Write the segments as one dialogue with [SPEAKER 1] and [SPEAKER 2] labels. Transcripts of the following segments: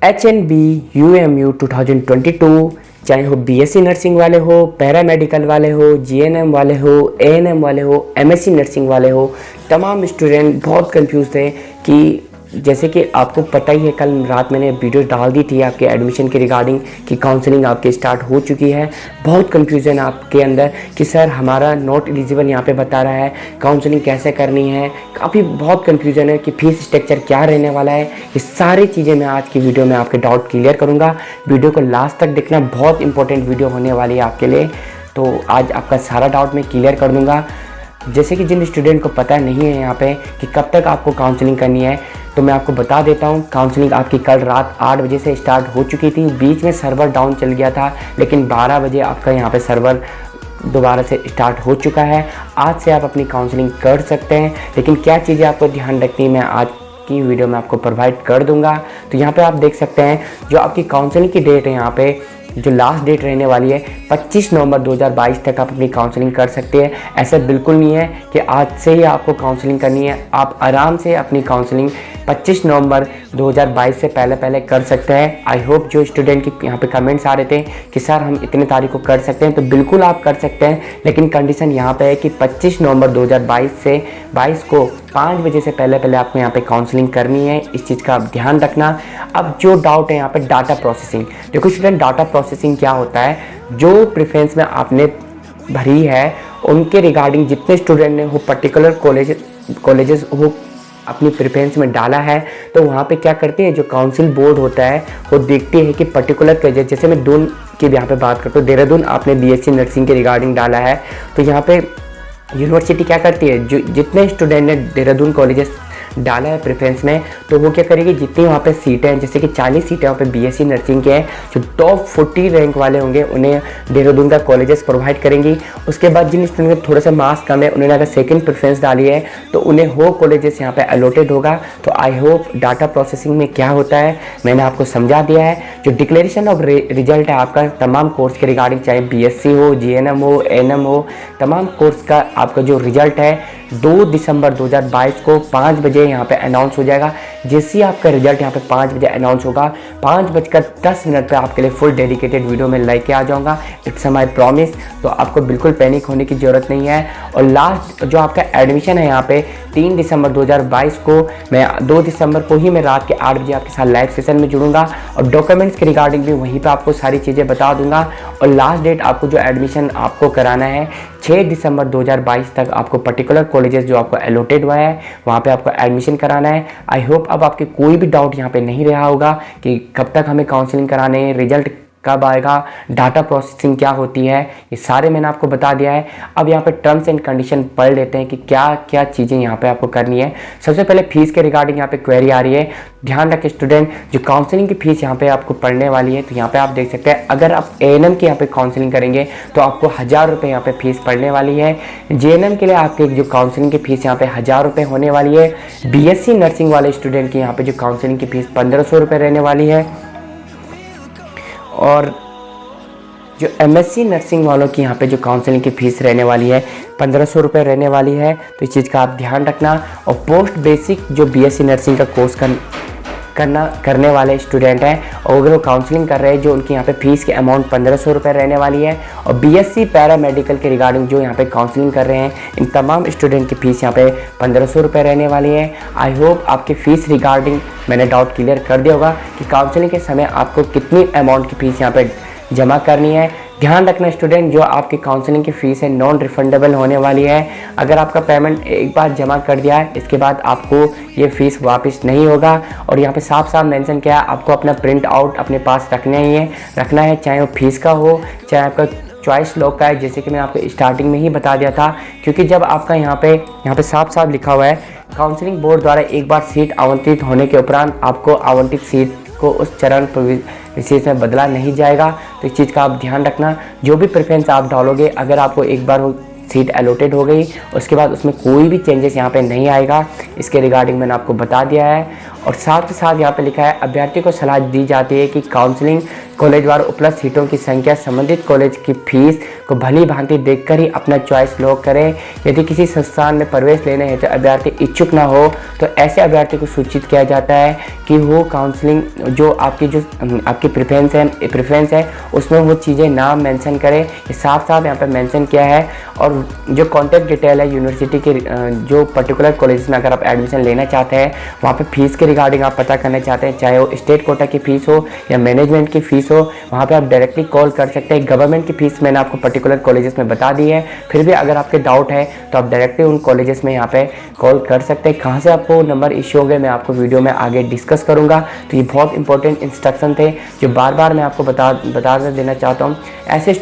[SPEAKER 1] HNB-UMU 2022, चाहे हो BSc nursing वाले हो, पैरामेडिकल वाले हो, जीएनएम वाले हो, एएनएम वाले हो, एमएससी नर्सिंग वाले हो, तमाम स्टूडेंट बहुत कंफ्यूज थे कि जैसे कि आपको पता ही है, कल रात मैंने वीडियो डाल दी थी आपके एडमिशन के रिगार्डिंग कि काउंसलिंग आपके स्टार्ट हो चुकी है। बहुत कंफ्यूजन आपके अंदर कि सर हमारा नॉट एलिजिबल यहाँ पे बता रहा है, काउंसलिंग कैसे करनी है, काफ़ी बहुत कंफ्यूजन है कि फीस स्ट्रक्चर क्या रहने वाला है। ये सारी चीज़ें मैं आज की वीडियो में आपके डाउट क्लियर करूँगा। वीडियो को लास्ट तक देखना, बहुत इंपॉर्टेंट वीडियो होने वाली है आपके लिए। तो आज आपका सारा डाउट मैं क्लियर कर दूँगा। जैसे कि जिन स्टूडेंट को पता नहीं है यहाँ पे कि कब तक आपको काउंसलिंग करनी है, तो मैं आपको बता देता हूँ। काउंसलिंग आपकी कल रात 8 बजे से स्टार्ट हो चुकी थी। बीच में सर्वर डाउन चल गया था, लेकिन 12 बजे आपका यहाँ पे सर्वर दोबारा से स्टार्ट हो चुका है। आज से आप अपनी काउंसलिंग कर सकते हैं, लेकिन क्या चीज़ें आपको ध्यान रखनी है मैं आज की वीडियो में आपको प्रोवाइड कर दूंगा। तो यहाँ पे आप देख सकते हैं जो आपकी काउंसलिंग की डेट है, यहाँ पे जो लास्ट डेट रहने वाली है 25 नवंबर 2022 तक आप अपनी काउंसलिंग कर सकते हैं। ऐसा बिल्कुल नहीं है कि आज से ही आपको काउंसलिंग करनी है। आप आराम से अपनी काउंसलिंग 25 नवंबर 2022 से पहले कर सकते हैं। आई होप जो स्टूडेंट की यहाँ पे कमेंट्स आ रहे थे कि सर हम इतने तारीख को कर सकते हैं, तो बिल्कुल आप कर सकते हैं, लेकिन कंडीशन यहाँ पे है कि 25 नवंबर 2022 से 22 को 5 बजे से पहले आपको यहाँ पे काउंसलिंग करनी है। इस चीज़ का आप ध्यान रखना। अब जो डाउट है यहाँ पे डाटा प्रोसेसिंग, देखो स्टूडेंट, डाटा प्रोसेसिंग क्या होता है, जो प्रेफरेंस में आपने भरी है उनके रिगार्डिंग जितने स्टूडेंट ने वो पर्टिकुलर कॉलेजेस वो अपनी प्रेफरेंस में डाला है, तो वहाँ पे क्या करते हैं, जो काउंसिल बोर्ड होता है वो देखते हैं कि पर्टिकुलर कॉलेज, जैसे मैं दून की यहाँ पे बात करता हूँ, देहरादून आपने बीएससी नर्सिंग के रिगार्डिंग डाला है, तो यहाँ पे यूनिवर्सिटी क्या करती है, जो जितने स्टूडेंट ने देहरादून कॉलेजेस डाला है प्रेफरेंस में, तो वो क्या करेगी, जितनी वहाँ पे सीटें हैं, जैसे कि 40 सीटें वहाँ पे बीएससी नर्सिंग के हैं, जो टॉप 40 रैंक वाले होंगे उन्हें देहरादून का कॉलेजेस प्रोवाइड करेंगी। उसके बाद जिन स्टूडेंट का थोड़ा सा मार्क्स कम है, उन्होंने अगर सेकंड प्रेफरेंस डाली है, तो उन्हें वो कॉलेजेस यहाँ पे अलॉटेड होगा। तो आई होप डाटा प्रोसेसिंग में क्या होता है मैंने आपको समझा दिया है। जो डिक्लेरेशन ऑफ रिजल्ट है आपका तमाम कोर्स के रिगार्डिंग, चाहे बीएससी हो, जीएनएम हो, एएनएम हो, तमाम कोर्स का आपका जो रिजल्ट है 2 दिसंबर 2022 को 5 बजे यहाँ पे अनाउंस हो जाएगा। जैसे ही आपका रिजल्ट यहाँ पे 5 बजे अनाउंस होगा, 5:10 पे आपके लिए फुल डेडिकेटेड वीडियो में लेके आ जाऊँगा। It's my promise. तो आपको बिल्कुल पैनिक होने की ज़रूरत नहीं है। और लास्ट जो आपका एडमिशन है यहाँ पे 3 दिसंबर 2022 को, मैं 2 दिसंबर को ही मैं रात के 8 बजे आपके साथ लाइव सेशन में जुड़ूंगा और डॉक्यूमेंट्स के रिगार्डिंग भी वहीं पर आपको सारी चीज़ें बता दूंगा। और लास्ट डेट आपको जो एडमिशन आपको कराना है 6 दिसंबर 2022 तक आपको पर्टिकुलर कॉलेजेस जो आपको अलॉटेड हुआ है वहाँ पे आपको एडमिशन कराना है। आई होप अब आपके कोई भी डाउट यहाँ पे नहीं रहा होगा कि कब तक हमें काउंसलिंग कराने हैं, रिजल्ट कब आएगा, डाटा प्रोसेसिंग क्या होती है, ये सारे मैंने आपको बता दिया है। अब यहाँ पे टर्म्स एंड कंडीशन पढ़ लेते हैं कि क्या क्या चीज़ें यहाँ पे आपको करनी है। सबसे पहले फीस के रिगार्डिंग यहाँ पे क्वेरी आ रही है। ध्यान रखें स्टूडेंट, जो काउंसलिंग की फीस यहाँ पे आपको पढ़ने वाली है, तो यहाँ पे आप देख सकते हैं अगर आप एएनएम की यहाँ पे काउंसलिंग करेंगे तो आपको 1000 रुपये यहाँ पे फीस पढ़ने वाली है। जीएनएम के लिए आपके जो काउंसलिंग की फीस यहाँ पे 1000 रुपये होने वाली है। बीएससी नर्सिंग वाले स्टूडेंट की यहाँ पे जो काउंसलिंग की फीस 1500 रुपये रहने वाली है। और जो एमएससी नर्सिंग वालों की यहाँ पे जो काउंसलिंग की फ़ीस रहने वाली है 1500 रुपये रहने वाली है। तो इस चीज़ का आप ध्यान रखना। और पोस्ट बेसिक जो बीएससी नर्सिंग का कोर्स करने वाले स्टूडेंट हैं और अगर वो काउंसलिंग कर रहे हैं, जो उनकी यहाँ पे फ़ीस की अमाउंट 1500 रुपये रहने वाली है। और बीएससी पैरामेडिकल के रिगार्डिंग जो यहाँ पे काउंसलिंग कर रहे हैं, इन तमाम स्टूडेंट की फ़ीस यहाँ पे 1500 रुपये रहने वाली है। आई होप आपकी फ़ीस रिगार्डिंग मैंने डाउट क्लियर कर दिया होगा कि काउंसलिंग के समय आपको कितनी अमाउंट की फ़ीस यहाँ पे जमा करनी है। ध्यान रखना स्टूडेंट, जो आपकी काउंसलिंग की फ़ीस है नॉन रिफंडेबल होने वाली है। अगर आपका पेमेंट एक बार जमा कर दिया है, इसके बाद आपको ये फ़ीस वापस नहीं होगा। और यहाँ पे साफ साफ मेंशन किया है आपको अपना प्रिंट आउट अपने पास रखना है, चाहे वो फीस का हो चाहे आपका चॉइस लॉक का है, जैसे कि मैं आपको स्टार्टिंग में ही बता दिया था। क्योंकि जब आपका यहाँ पे साफ साफ लिखा हुआ है काउंसलिंग बोर्ड द्वारा एक बार सीट आवंटित होने के उपरांत आपको आवंटित सीट को उस चरण विशेष में बदला नहीं जाएगा। तो इस चीज़ का आप ध्यान रखना। जो भी प्रेफरेंस आप डालोगे, अगर आपको एक बार वो सीट अलॉटेड हो गई, उसके बाद उसमें कोई भी चेंजेस यहाँ पे नहीं आएगा। इसके रिगार्डिंग मैंने आपको बता दिया है। और साथ ही साथ यहाँ पे लिखा है अभ्यर्थी को सलाह दी जाती है कि काउंसलिंग कॉलेज द्वारा उपलब्ध सीटों की संख्या संबंधित कॉलेज की फीस को भली भांति देखकर ही अपना चॉइस लॉक करें। यदि किसी संस्थान में प्रवेश लेने हेतु अभ्यर्थी इच्छुक ना हो तो ऐसे अभ्यर्थी को सूचित किया जाता है कि वो काउंसलिंग जो आपकी प्रेफरेंस है उसमें वो चीज़ें ना मेंशन करें। ये साफ साफ यहाँ पे मेंशन किया है। और जो कॉन्टैक्ट डिटेल है यूनिवर्सिटी के जो पर्टिकुलर कॉलेज में अगर आप एडमिशन लेना चाहते हैं वहाँ पे फीस के रिगार्डिंग आप पता करना चाहते हैं, चाहे वो स्टेट कोटा की फ़ीस हो या मैनेजमेंट की फ़ीस हो, वहाँ पे आप डायरेक्टली कॉल कर सकते हैं। गवर्नमेंट की फ़ीस मैंने आपको पर्टिकुलर कॉलेजेस में बता दी है, फिर भी अगर आपके डाउट है तो आप डायरेक्टली उन कॉलेजेस में यहाँ पे कॉल कर सकते हैं। कहाँ से आपको नंबर इश्यू होंगे मैं आपको वीडियो में आगे डिस्कस करूँगा। तो ये बहुत इंपॉर्टेंट इंस्ट्रक्शन थे जो बार बार मैं आपको बता देना चाहता हूँ। ऐसे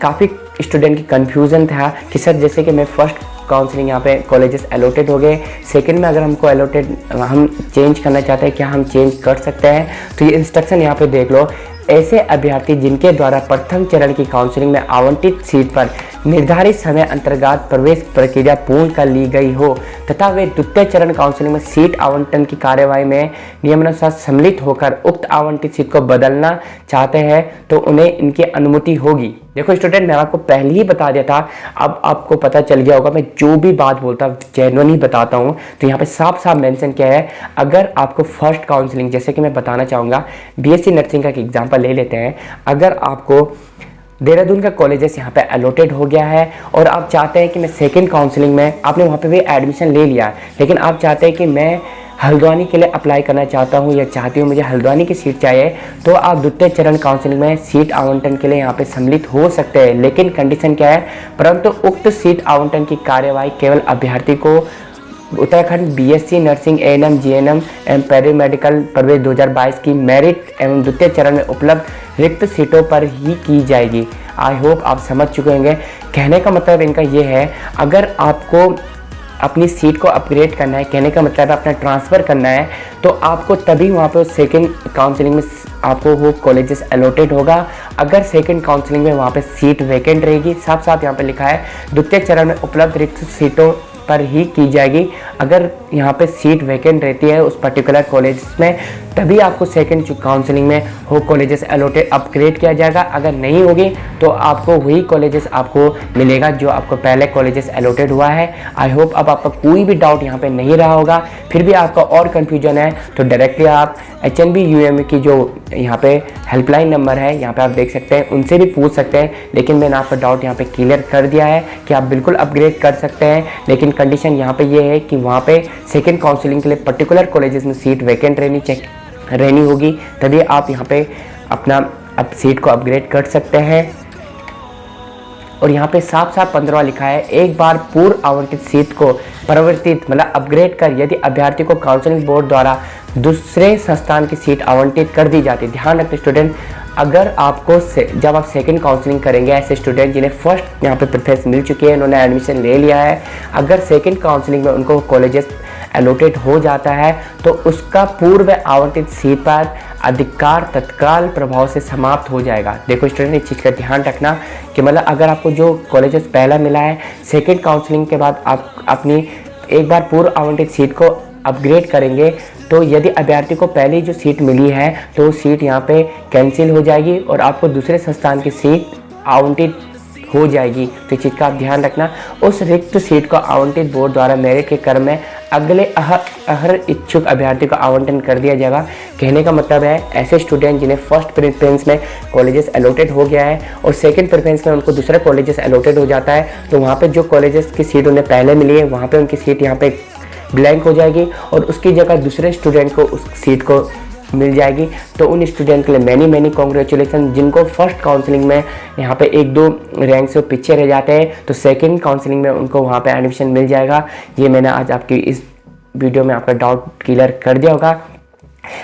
[SPEAKER 1] काफ़ी स्टूडेंट की कन्फ्यूज़न था कि सर जैसे कि मैं फर्स्ट काउंसलिंग यहाँ पे कॉलेजेस अलॉटेड हो गए, सेकंड में अगर हमको अलॉटेड हम चेंज करना चाहते हैं क्या हम चेंज कर सकते हैं? तो ये इंस्ट्रक्शन यहाँ पे देख लो। ऐसे अभ्यर्थी जिनके द्वारा प्रथम चरण की काउंसलिंग में आवंटित सीट पर निर्धारित समय अंतर्गत प्रवेश प्रक्रिया पूर्ण कर ली गई हो तथा वे द्वितीय चरण काउंसलिंग में सीट आवंटन की कार्यवाही में नियमानुसार सम्मिलित होकर उक्त आवंटित सीट को बदलना चाहते हैं तो उन्हें इनकी अनुमति होगी। देखो स्टूडेंट, मैं आपको पहले ही बता दिया था, अब आपको पता चल गया होगा। मैं जो भी बात बोलता हूँ जेन्युइन ही बताता हूँ। तो यहाँ पे साफ साफ मेंशन किया है, अगर आपको फर्स्ट काउंसलिंग, जैसे कि मैं बताना चाहूँगा बीएससी नर्सिंग का एग्जाम्पल ले लेते हैं, अगर आपको देहरादून का कॉलेजेस यहाँ पे अलॉटेड हो गया है और आप चाहते हैं कि मैं सेकंड काउंसलिंग में, आपने वहाँ पे भी एडमिशन ले लिया लेकिन आप चाहते हैं कि मैं हल्द्वानी के लिए अप्लाई करना चाहता हूँ या चाहती हूँ मुझे हल्द्वानी की सीट चाहिए, तो आप द्वितीय चरण काउंसलिंग में सीट आवंटन के लिए यहाँ पे सम्मिलित हो सकते हैं। लेकिन कंडीशन क्या है, परंतु उक्त सीट आवंटन की कार्यवाही केवल अभ्यर्थी को Uttarakhand BSc nursing ANM GNM एवं पैरामेडिकल प्रवेश 2022 की मेरिट एवं द्वितीय चरण में उपलब्ध रिक्त सीटों पर ही की जाएगी। आई होप आप समझ चुके होंगे। कहने का मतलब इनका ये है, अगर आपको अपनी सीट को अपग्रेड करना है, कहने का मतलब अपना ट्रांसफ़र करना है, तो आपको तभी वहाँ पे सेकंड काउंसलिंग में आपको वो कॉलेजेस अलॉटेड होगा। अगर सेकंड काउंसलिंग में वहाँ पे सीट वैकेंट रहेगी, साफ साफ यहाँ पे लिखा है द्वितीय चरण में उपलब्ध रिक्त सीटों पर ही की जाएगी। अगर यहाँ पे सीट वैकेंट रहती है उस पर्टिकुलर कॉलेज में, तभी आपको सेकंड काउंसलिंग में वो कॉलेजेस अलॉटेड अपग्रेड किया जाएगा। अगर नहीं होगी तो आपको वही कॉलेजेस आपको मिलेगा जो आपको पहले कॉलेजेस अलॉटेड हुआ है। आई होप अब आपका कोई भी डाउट यहाँ पे नहीं रहा होगा। फिर भी आपका और कन्फ्यूजन है तो डायरेक्टली आप HNB UME की जो यहाँ पे हेल्पलाइन नंबर है यहाँ पे आप देख सकते हैं, उनसे भी पूछ सकते हैं। लेकिन मैंने आपका डाउट यहाँ पे क्लियर कर दिया है कि आप बिल्कुल अपग्रेड कर सकते हैं, लेकिन कंडीशन यहाँ पे ये है कि वहाँ पे सेकंड काउंसलिंग के लिए पर्टिकुलर कॉलेजेस में सीट वैकेंट रहनी होगी, तभी आप यहाँ पे अपना सीट को अपग्रेड कर सकते हैं। और यहाँ पे साफ साफ 15वां लिखा है, एक बार पूर्व आवंटित सीट को परिवर्तित मतलब अपग्रेड कर यदि अभ्यर्थी को काउंसलिंग बोर्ड द्वारा दूसरे संस्थान की सीट आवंटित कर दी जाती है। ध्यान रखते स्टूडेंट, अगर आपको जब आप सेकंड काउंसलिंग करेंगे, ऐसे स्टूडेंट जिन्हें फर्स्ट यहाँ पे प्रेफरेंस मिल चुकी है, उन्होंने एडमिशन ले लिया है, अगर सेकंड काउंसलिंग में उनको कॉलेजेस अलॉटेड हो जाता है तो उसका पूर्व आवंटित सीट पर अधिकार तत्काल प्रभाव से समाप्त हो जाएगा। देखो स्टूडेंट, इस चीज़ का ध्यान रखना कि मतलब अगर आपको जो कॉलेजेस पहला मिला है, सेकंड काउंसलिंग के बाद आप अपनी एक बार पूर्व आवंटित सीट को अपग्रेड करेंगे तो यदि अभ्यर्थी को पहले जो सीट मिली है तो सीट यहाँ पे कैंसिल हो जाएगी और आपको दूसरे संस्थान की सीट आवंटित हो जाएगी। तो इस चीज़ का आप ध्यान रखना। उस रिक्त सीट को आवंटित बोर्ड द्वारा मेरिट के क्रम में अगले हर इच्छुक अभ्यर्थी को आवंटन कर दिया जाएगा। कहने का मतलब है ऐसे स्टूडेंट जिन्हें फर्स्ट प्रेफरेंस में कॉलेजेस अलॉटेड हो गया है और सेकंड प्रेफरेंस में उनको दूसरा कॉलेजेस अलॉटेड हो जाता है, तो वहाँ पे जो कॉलेजेस की सीट उन्हें पहले मिली है वहाँ पे उनकी सीट यहाँ पे ब्लैंक हो जाएगी और उसकी जगह दूसरे स्टूडेंट को उस सीट को मिल जाएगी। तो उन स्टूडेंट के लिए मैनी कॉन्ग्रेचुलेसन जिनको फर्स्ट काउंसलिंग में यहाँ पे 1-2 रैंक से पीछे रह जाते हैं तो सेकंड काउंसलिंग में उनको वहाँ पे एडमिशन मिल जाएगा। ये मैंने आज आपकी इस वीडियो में आपका डाउट क्लियर कर दिया होगा।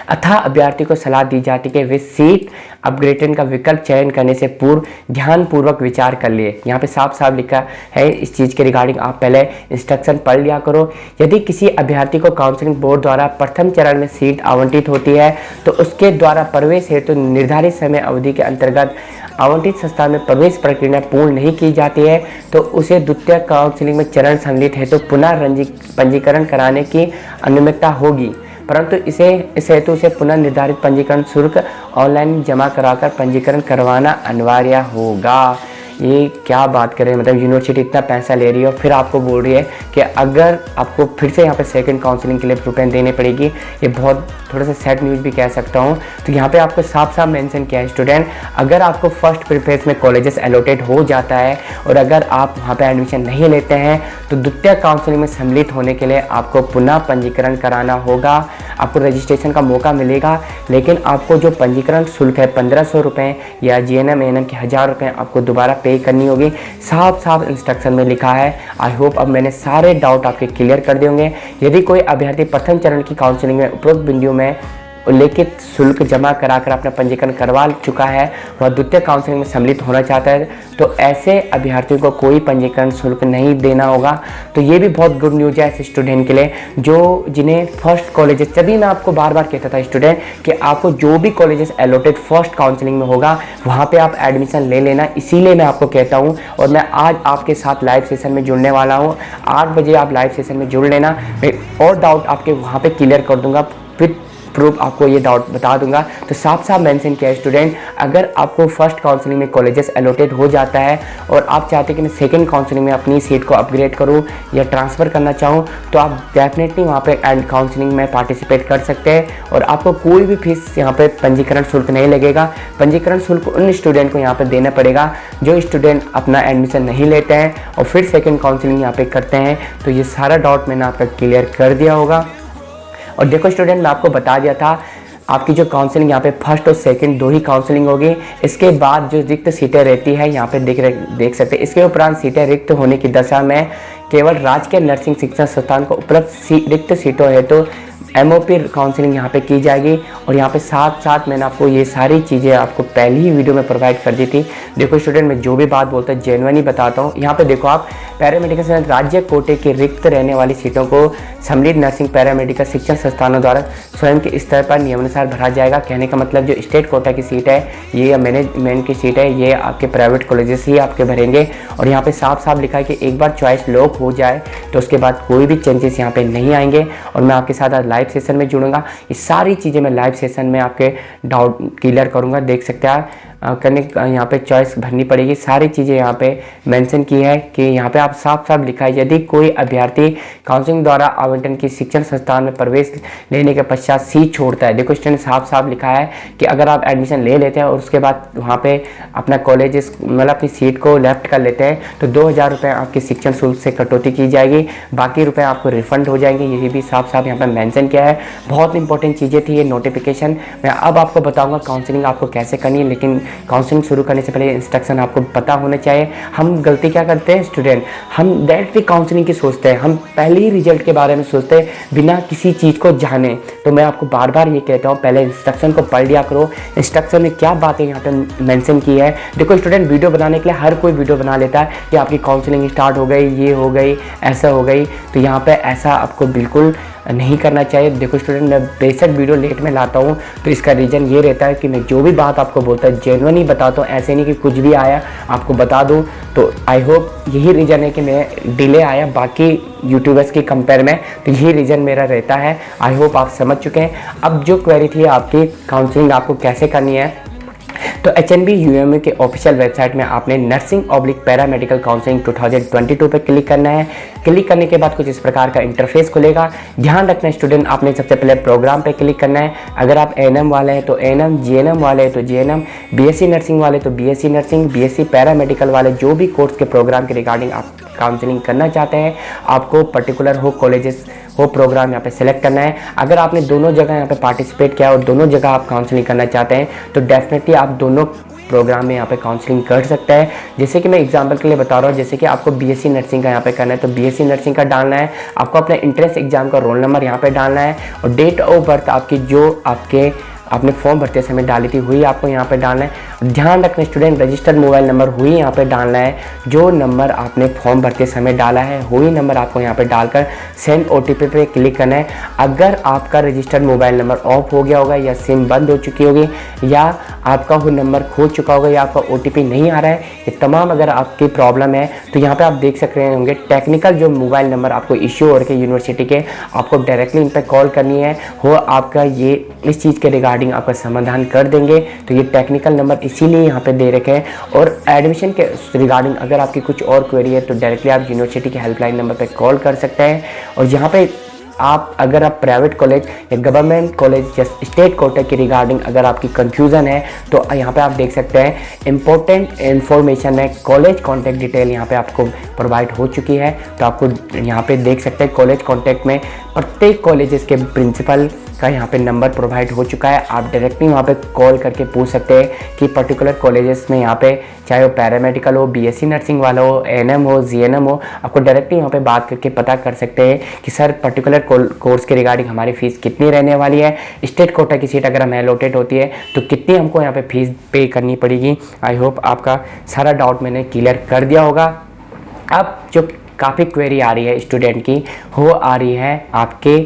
[SPEAKER 1] अतः अभ्यर्थी को सलाह दी जाती है कि वे सीट अपग्रेडेशन का विकल्प चयन करने से पूर्व ध्यानपूर्वक विचार कर लिए। यहाँ पे साफ साफ लिखा है इस चीज़ के रिगार्डिंग आप पहले इंस्ट्रक्शन पढ़ लिया करो। यदि किसी अभ्यर्थी को काउंसलिंग बोर्ड द्वारा प्रथम चरण में सीट आवंटित होती है तो उसके द्वारा प्रवेश हेतु निर्धारित समय अवधि के अंतर्गत आवंटित संस्थान में प्रवेश प्रक्रिया पूर्ण नहीं की जाती है तो उसे द्वितीय काउंसलिंग में चरण सम्मिलित हेतु पुनः पंजीकरण कराने की अनुमति होगी, परंतु इस हेतु उसे पुनः निर्धारित पंजीकरण शुल्क ऑनलाइन जमा कराकर पंजीकरण करवाना अनिवार्य होगा। ये क्या बात करें, मतलब यूनिवर्सिटी इतना पैसा ले रही है और फिर आपको बोल रही है कि अगर आपको फिर से यहाँ पे सेकंड काउंसलिंग के लिए रुपए देने पड़ेगी। ये बहुत थोड़ा सा सैड न्यूज़ भी कह सकता हूँ। तो यहाँ पे आपको साफ साफ मेंशन किया है स्टूडेंट, अगर आपको फर्स्ट प्रेफरेंस में कॉलेजेस एलोटेड हो जाता है और अगर आप वहाँ पे एडमिशन नहीं लेते हैं तो द्वितीय काउंसलिंग में सम्मिलित होने के लिए आपको पुनः पंजीकरण कराना होगा। आपको रजिस्ट्रेशन का मौका मिलेगा, लेकिन आपको जो पंजीकरण शुल्क है 1500 रुपये या GNM ANM के 1000 रुपये आपको दोबारा पे करनी होगी। साफ साफ इंस्ट्रक्शन में लिखा है। आई होप अब मैंने सारे डाउट आपके क्लियर कर दिए होंगे। यदि कोई अभ्यर्थी प्रथम चरण की काउंसलिंग में उपरोक्त बिंदुओं में उल्लेखित शुल्क जमा कराकर अपना पंजीकरण करवा चुका है, वह द्वितीय काउंसलिंग में सम्मिलित होना चाहता है तो ऐसे अभ्यर्थियों को कोई पंजीकरण शुल्क नहीं देना होगा। तो ये भी बहुत गुड न्यूज़ है ऐसे स्टूडेंट के लिए जो जिन्हें फर्स्ट कॉलेजेस, तभी मैं आपको बार बार कहता था स्टूडेंट कि आपको जो भी कॉलेजेस एलोटेड फर्स्ट काउंसलिंग में होगा वहाँ पर आप एडमिशन ले लेना। इसीलिए मैं आपको कहता हूँ और मैं आज आपके साथ लाइव सेशन में जुड़ने वाला हूँ। 8 बजे आप लाइव सेशन में जुड़ लेना, मैं और डाउट आपके वहाँ पर क्लियर कर दूँगा, फिर प्रूफ आपको ये डाउट बता दूंगा। तो साफ साफ मेंशन किया है स्टूडेंट, अगर आपको फर्स्ट काउंसलिंग में कॉलेजेस एलोटेड हो जाता है और आप चाहते हैं कि मैं सेकंड काउंसलिंग में अपनी सीट को अपग्रेड करूं या ट्रांसफ़र करना चाहूं तो आप डेफिनेटली वहां पे एंड काउंसलिंग में पार्टिसिपेट कर सकते हैं और आपको कोई भी फीस यहाँ पे पंजीकरण शुल्क नहीं लगेगा। पंजीकरण शुल्क उन स्टूडेंट को यहाँ पर देना पड़ेगा जो स्टूडेंट अपना एडमिशन नहीं लेते हैं और फिर सेकेंड काउंसलिंग यहाँ पर करते हैं। तो ये सारा डाउट मैंने आपका क्लियर कर दिया होगा। और देखो स्टूडेंट, मैं आपको बता दिया था आपकी जो काउंसलिंग यहाँ पे फर्स्ट और सेकंड 2 ही काउंसलिंग होगी। इसके बाद जो रिक्त सीटें रहती है यहाँ पे देख सकते हैं। इसके उपरांत सीटें रिक्त होने की दशा में केवल राजकीय नर्सिंग शिक्षण संस्थान को उपलब्ध रिक्त सीटों हेतु MOP काउंसलिंग यहाँ पे की जाएगी। और यहाँ पे साथ साथ मैंने आपको ये सारी चीज़ें आपको पहली ही वीडियो में प्रोवाइड कर दी थी। देखो स्टूडेंट, मैं जो भी बात बोलता हूँ जेन्युइनली बताता हूँ। यहाँ पे देखो आप पैरामेडिकल से राज्य कोटे की रिक्त रहने वाली सीटों को सम्मिलित नर्सिंग पैरामेडिकल शिक्षण संस्थानों द्वारा स्वयं के स्तर पर नियमानुसार भरा जाएगा। कहने का मतलब जो स्टेट कोटा की सीट है ये या मैनेजमेंट की सीट है ये आपके प्राइवेट कॉलेजेस ही आपके भरेंगे। और यहाँ पे साफ साफ लिखा है कि एक बार चॉइस लॉक हो जाए तो उसके बाद कोई भी चेंजेस यहाँ पे नहीं आएंगे। और मैं आपके साथ आज लाइव सेशन में जुड़ूंगा। ये सारी चीज़ें मैं लाइव सेशन में आपके डाउट क्लियर करूँगा। देख सकते हैं करने यहाँ पे चॉइस भरनी पड़ेगी। सारी चीज़ें यहाँ पे मेंशन की है कि यहाँ पे आप साफ साफ लिखा है यदि कोई अभ्यर्थी काउंसलिंग द्वारा आवंटन की शिक्षण संस्थान में प्रवेश लेने के पश्चात सीट छोड़ता है। देखो स्टूडेंट, साफ साफ लिखा है कि अगर आप एडमिशन ले लेते हैं और उसके बाद वहाँ पे अपना कॉलेज मतलब अपनी सीट को लेफ्ट कर लेते हैं तो 2000 रुपये आपके शिक्षण शुल्क से कटौती की जाएगी, बाकी रुपये आपको रिफंड हो जाएंगे। ये भी साफ साफ यहाँ पर मेंशन किया है। बहुत इंपॉर्टेंट चीज़ें थी ये नोटिफिकेशन। मैं अब आपको बताऊँगा काउंसलिंग आपको कैसे करनी है, लेकिन काउंसलिंग शुरू करने से पहले इंस्ट्रक्शन आपको पता होना चाहिए। हम गलती क्या करते हैं स्टूडेंट, हम डायरेक्टली काउंसलिंग की सोचते हैं, हम पहले ही रिजल्ट के बारे में सोचते हैं बिना किसी चीज़ को जाने। तो मैं आपको बार बार ये कहता हूँ पहले इंस्ट्रक्शन को पढ़ लिया करो। इंस्ट्रक्शन में क्या बातें यहाँ पे मेंशन की है। देखो स्टूडेंट, वीडियो बनाने के लिए हर कोई वीडियो बना लेता है कि आपकी काउंसलिंग स्टार्ट हो गई, ये हो गई, ऐसा हो गई। तो यहाँ पे ऐसा आपको बिल्कुल नहीं करना चाहिए। देखो स्टूडेंट, मैं बेशक वीडियो लेट में लाता हूँ तो इसका रीज़न ये रहता है कि मैं जो भी बात आपको बोलता है जेन्युइनली बताता हूँ, ऐसे नहीं कि कुछ भी आया आपको बता दूँ। तो आई होप यही रीज़न है कि मैं डिले आया बाकी यूट्यूबर्स की कंपेयर में, तो यही रीज़न मेरा रहता है। आई होप आप समझ चुके हैं। अब जो क्वेरी थी आपकी काउंसलिंग आपको कैसे करनी है, तो HNB UMU के ऑफिशियल वेबसाइट में आपने नर्सिंग/पैरामेडिकल काउंसलिंग 2022 पर क्लिक करना है। क्लिक करने के बाद कुछ इस प्रकार का इंटरफेस खुलेगा। ध्यान रखना स्टूडेंट, आपने सबसे पहले प्रोग्राम पे क्लिक करना है। अगर आप ANM वाले हैं तो ANM, GNM वाले हैं तो GNM, BSc नर्सिंग वाले तो BSc नर्सिंग, BSc पैरामेडिकल वाले जो भी कोर्स के प्रोग्राम के रिगार्डिंग आप काउंसलिंग करना चाहते हैं, आपको पर्टिकुलर हो कॉलेजेस हो प्रोग्राम यहाँ पे सिलेक्ट करना है। अगर आपने दोनों जगह यहाँ पे पार्टिसिपेट किया और दोनों जगह आप काउंसलिंग करना चाहते हैं तो डेफिनेटली आप दोनों प्रोग्राम में यहाँ पे काउंसलिंग कर सकता है। जैसे कि मैं एग्जांपल के लिए बता रहा हूँ, जैसे कि आपको बीएससी नर्सिंग का यहाँ पे करना है तो बीएससी नर्सिंग का डालना है, आपको अपना एंट्रेंस एग्जाम का रोल नंबर यहाँ पे डालना है और डेट ऑफ बर्थ आपकी जो आपने फॉर्म भरते समय डाली थी वही आपको यहाँ पे डालना है। ध्यान रखना स्टूडेंट, रजिस्टर्ड मोबाइल नंबर वही यहाँ पे डालना है, जो नंबर आपने फॉर्म भरते समय डाला है वही नंबर आपको यहाँ पे डालकर सेंड ओटीपी पे क्लिक करना है। अगर आपका रजिस्टर्ड मोबाइल नंबर ऑफ हो गया होगा या सिम बंद हो चुकी होगी या आपका वो नंबर खो चुका होगा या आपका ओटीपी नहीं आ रहा है, ये तमाम अगर आपकी प्रॉब्लम है तो यहाँ पे आप देख सक रहे होंगे टेक्निकल जो मोबाइल नंबर आपको इश्यू हो रखे यूनिवर्सिटी के, आपको डायरेक्टली इन पर कॉल करनी है, वो आपका ये इस चीज़ के रिगार्डिंग आपका समाधान कर देंगे। तो ये टेक्निकल नंबर इसीलिए यहाँ पे दे रखे हैं। और एडमिशन के रिगार्डिंग अगर आपकी कुछ और क्वेरी है तो डायरेक्टली आप यूनिवर्सिटी के हेल्पलाइन नंबर पे कॉल कर सकते हैं। और यहाँ पे अगर आप प्राइवेट कॉलेज या गवर्नमेंट कॉलेज या स्टेट कोटा की रिगार्डिंग अगर आपकी कंफ्यूजन है तो यहाँ पे आप देख सकते हैं इंपॉर्टेंट इन्फॉर्मेशन है, कॉलेज कॉन्टैक्ट डिटेल यहाँ पे आपको प्रोवाइड हो चुकी है। तो आपको यहाँ पे देख सकते हैं कॉलेज कॉन्टैक्ट में प्रत्येक कॉलेजेस के प्रिंसिपल का यहाँ पे नंबर प्रोवाइड हो चुका है। आप डायरेक्टली वहाँ पे कॉल करके पूछ सकते हैं कि पर्टिकुलर कॉलेजेस में यहाँ पे चाहे वो पैरामेडिकल हो, बीएससी नर्सिंग वाला हो, एएनएम हो, जीएनएम हो, आपको डायरेक्टली वहाँ पे बात करके पता कर सकते हैं कि सर पर्टिकुलर कोर्स के रिगार्डिंग हमारी फ़ीस कितनी रहने वाली है, स्टेट कोटा की सीट अगर हमें अलॉटेड होती है तो कितनी हमको यहाँ पे फीस पे करनी पड़ेगी। आई होप आपका सारा डाउट मैंने क्लियर कर दिया होगा। अब जो काफ़ी क्वेरी आ रही है स्टूडेंट की वो आ रही है आपके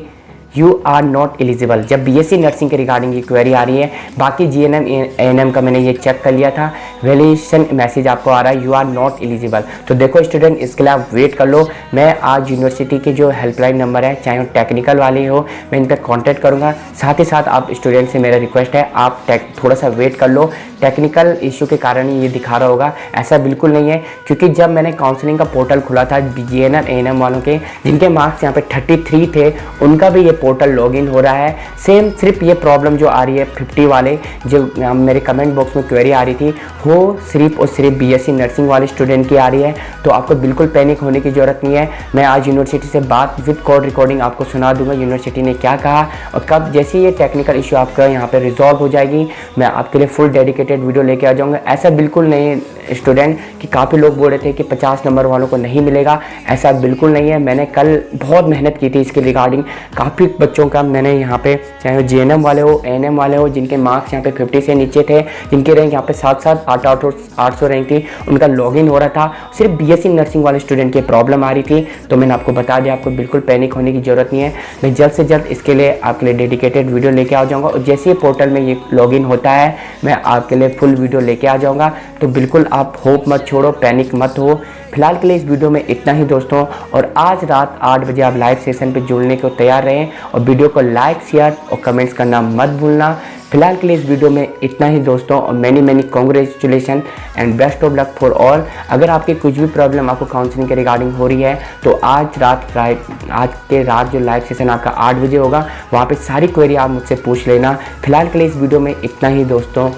[SPEAKER 1] यू आर नॉट एलिजिबल। जब बीएससी नर्सिंग के रिगार्डिंग ये क्वेरी आ रही है, बाकी जीएनएम एएनएम का मैंने ये चेक कर लिया था, वैलिडेशन मैसेज आपको आ रहा है यू आर नॉट एलिजिबल। तो देखो स्टूडेंट, इसके लिए आप वेट कर लो। मैं आज यूनिवर्सिटी के जो हेल्पलाइन नंबर है, चाहे वो टेक्निकल वाले हो, मैं इन पर कॉन्टैक्ट करूँगा। साथ ही साथ आप स्टूडेंट से मेरा रिक्वेस्ट है आप थोड़ा सा वेट कर लो। टेक्निकल इशू के कारण ये दिखा रहा होगा, ऐसा बिल्कुल नहीं है, क्योंकि जब मैंने काउंसलिंग का पोर्टल खुला था जीएनएम एएनएम वालों के जिनके मार्क्स यहाँ पे 33 थे, उनका भी ये पोर्टल लॉगिन हो रहा है। सेम सिर्फ ये प्रॉब्लम जो आ रही है 50 वाले जो मेरे कमेंट बॉक्स में क्वेरी आ रही थी वो सिर्फ और सिर्फ बीएससी नर्सिंग वाले स्टूडेंट की आ रही है। तो आपको बिल्कुल पैनिक होने की ज़रूरत नहीं है। मैं आज यूनिवर्सिटी से बात विद कॉल रिकॉर्डिंग आपको सुना दूंगा यूनिवर्सिटी ने क्या कहा और कब जैसे ये टेक्निकल इशू आपका यहाँ पर रिजॉल्व हो जाएगी मैं आपके लिए फुल डेडिकेटेड वीडियो लेके आ जाऊँगा। ऐसा बिल्कुल नहीं है स्टूडेंट कि काफ़ी लोग बोल रहे थे कि 50 नंबर वालों को नहीं मिलेगा, ऐसा बिल्कुल नहीं है। मैंने कल बहुत मेहनत की थी इसके रिगार्डिंग, काफ़ी बच्चों का मैंने यहाँ पे चाहे वो जीएनएम वाले हो, एएनएम वाले हो, जिनके मार्क्स यहाँ पे 50 से नीचे थे, जिनकी रैंक यहाँ पे 700 800 रैंक थी, उनका लॉगिन हो रहा था। सिर्फ बीएससी नर्सिंग वाले स्टूडेंट की प्रॉब्लम आ रही थी। तो मैंने आपको बता दिया, आपको बिल्कुल पैनिक होने की ज़रूरत नहीं है। मैं जल्द से जल्द इसके लिए आपके लिए डेडिकेटेड वीडियो लेके आ जाऊँगा और जैसे ही पोर्टल में ये लॉगिन होता है मैं आपके लिए फुल वीडियो लेके आ जाऊँगा। तो बिल्कुल आप होप मत छोड़ो, पैनिक मत हो। फिलहाल के लिए इस वीडियो में इतना ही दोस्तों, और आज रात 8 बजे आप लाइव सेशन पे जुड़ने को तैयार रहें और वीडियो को लाइक, शेयर और कमेंट्स करना मत भूलना। फिलहाल के लिए इस वीडियो में इतना ही दोस्तों, और many congratulation and best of luck for all. अगर आपकी कुछ भी प्रॉब्लम आपको काउंसलिंग के रिगार्डिंग हो रही है तो आज के रात जो लाइव सेशन आपका 8 बजे होगा, वहाँ पे सारी क्वेरी आप मुझसे पूछ लेना। फिलहाल के लिए इस वीडियो में इतना ही दोस्तों।